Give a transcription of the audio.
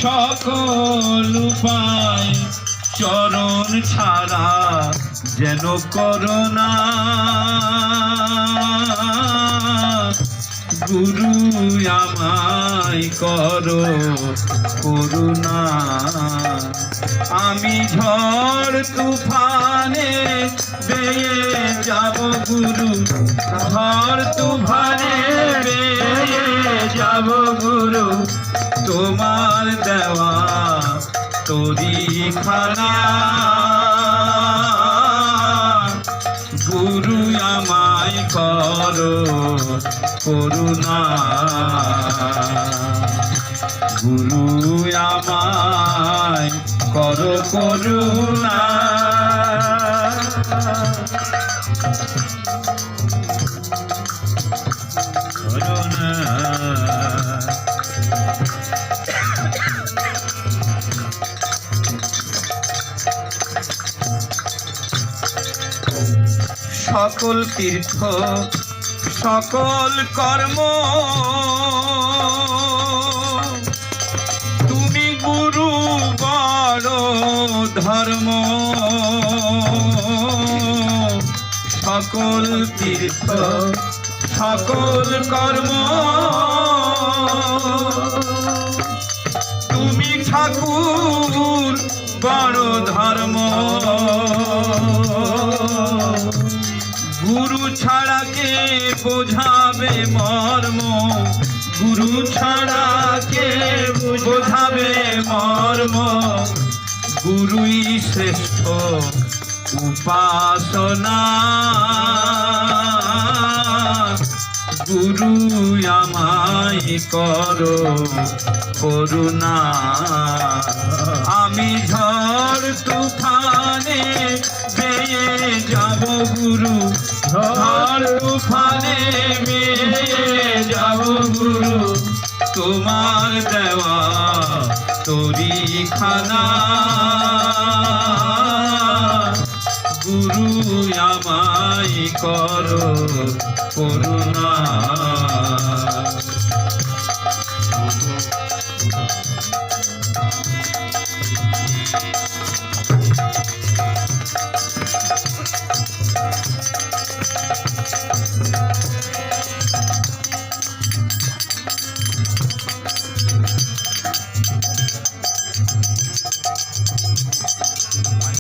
সকল উপায় চরণ ছাড়া যেন করোনা গুরু আমায় করো করুণা আমি ঝড় তুফানে বেয়ে যাব গুরু ঝড় তুফানে বেয়ে যাব গুরু তোমার দেওয়া তরি খানা গুরু আমায় করো করুণা গুরু আমায় করো করুণা করুণা সকল তীর্থ সকল কর্ম তুমি গুরু বড় ধর্ম সকল তীর্থ সকল কর্ম তুমি ঠাকুর বড় ধর্ম গুরু ছাড়া কে বোঝাবে মর্ম গুরু ছাড়া কে বোঝাবে মর্ম গুরুই শ্রেষ্ঠ উপাসনা গুরু আমায় করো করুণা আমি ঝড় তুফানে বেয়ে যাব গুরু ঝড় তুফানে বেয়ে যাব গুরু তোমার দেওয়া তরি খানা গুরু আমায় করো করুণা